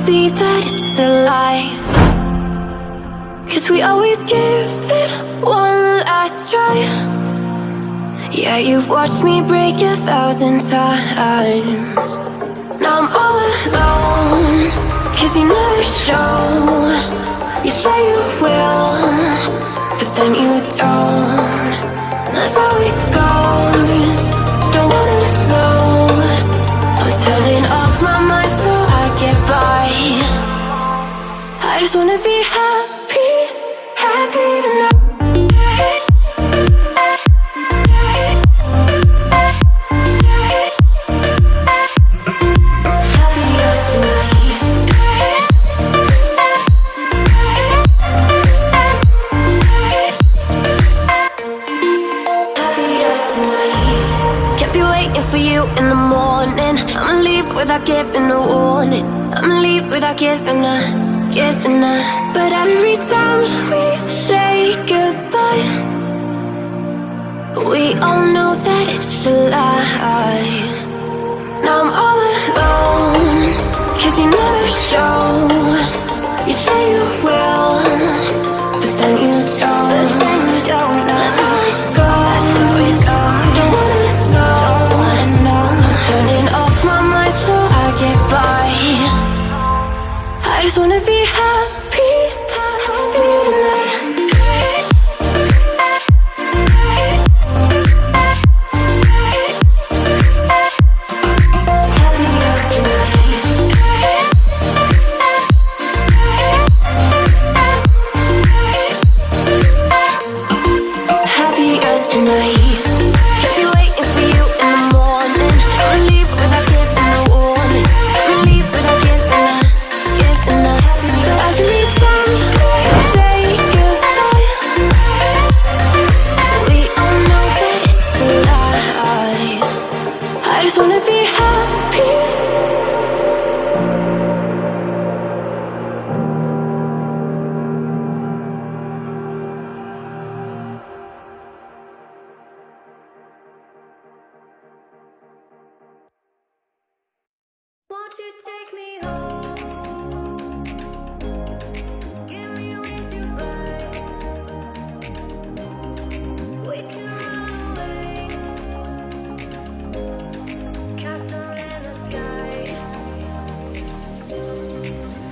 see that it's a lie, 'cause we always give it one last try. Yeah, you've watched me break 1,000 times. Now I'm all alone, 'cause you never show. You say you will, but then you don't. That's how it goes. Don't wanna know. I'm turning off my mind so I get by. I just wanna be happy, happy tonight. Without giving a warning, I'ma leave without giving a. But every time we say goodbye, we all know that it's a lie. Now I'm all alone, 'cause you never show. You say you will, but then you don't. That's how it goes. Don't wanna know. I'm turning off my mind so I get by. I just wanna be happy, happy tonight. Won't you take me home? Give me wings to fly. We can run away. Castle in the sky.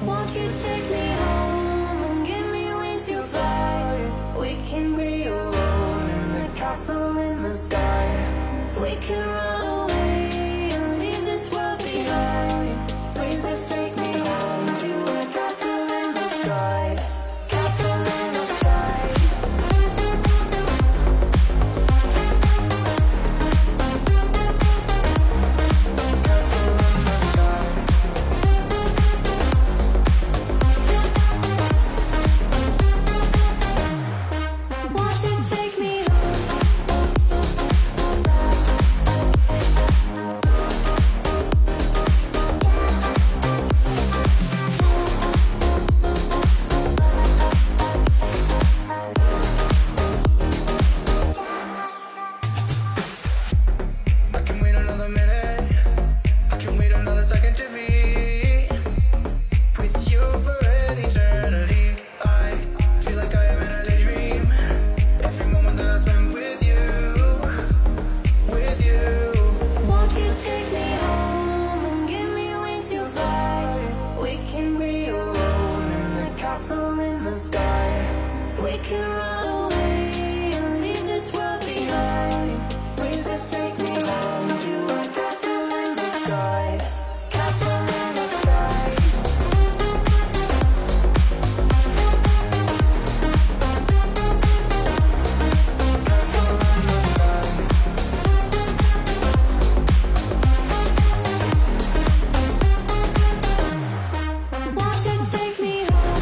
Won't you take me home and give me wings to fly? We can be alone in the castle in the sky. We can run away and leave this world behind. Please just take me home to a castle in the sky. Castle in the sky. Castle in the sky. Won't you take me home? I can wait another minute. I can wait another second to be with you for an eternity. I feel like I am in a daydream. Every moment that I spend with you, with you. Won't you take me home and give me wings to fly? We can be alone in the castle in the sky. We can run away and leave this world behind. Please just take me home to a castle in the sky. Castle in the sky. Castle in the sky. Won't you take me home?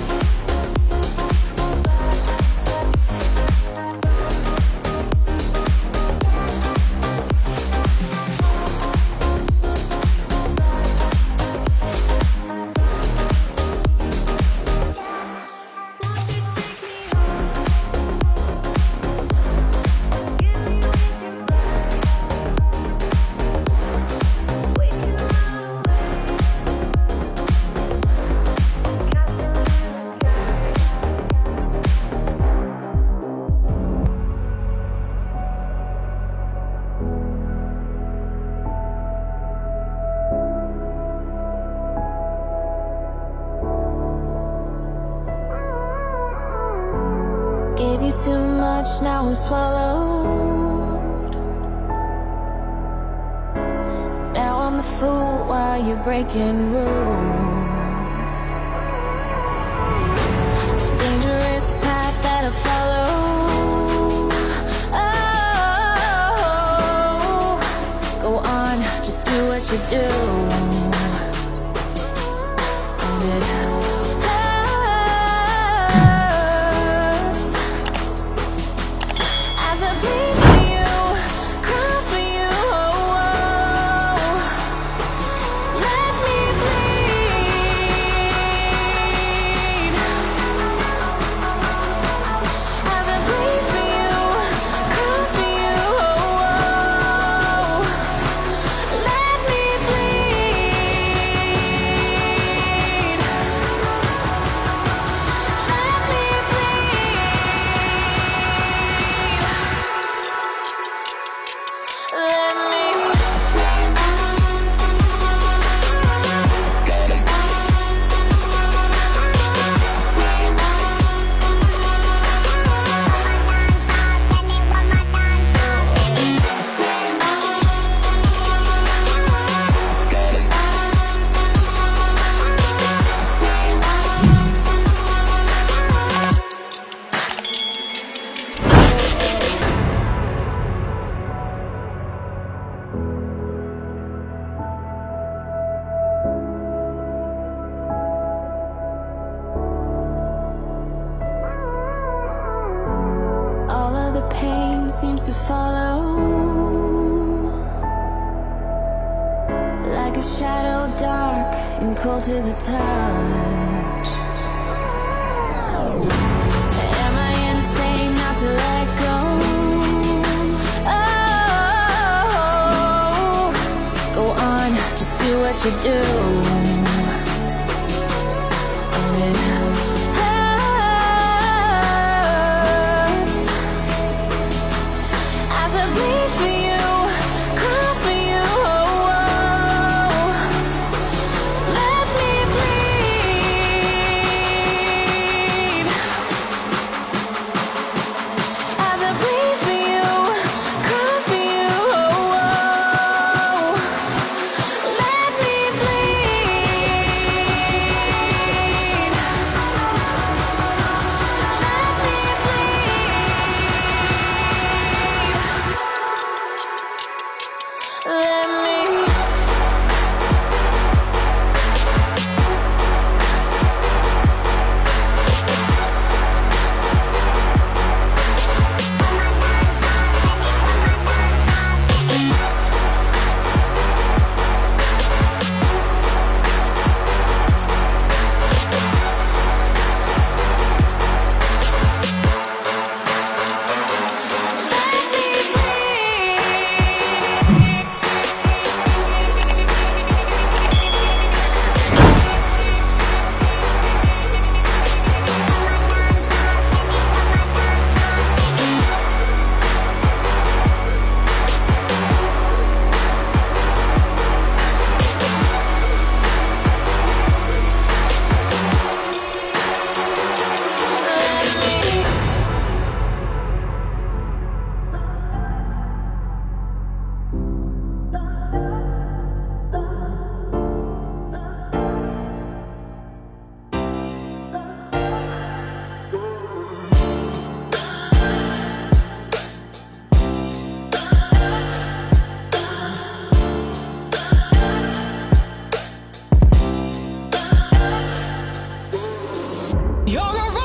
you too much, now I'm swallowed. Now I'm the fool while you're breaking rules. Dangerous path that I follow. Oh, go on, just do what you do. And it hurts as I bleed for you, cry for you. Oh, let me bleed as I bleed for you, cry for you. Oh, let me bleed. Let me all of the pain seems to follow like a shadow, dark and cold to the touch. Am I insane not to let go? Oh, go on, just do what you do. And it hurts as I bleed for you, cry for you. Oh, let me bleed as I bleed for you, cry for you. Oh, let me bleed. Let me bleed. Let me. You're a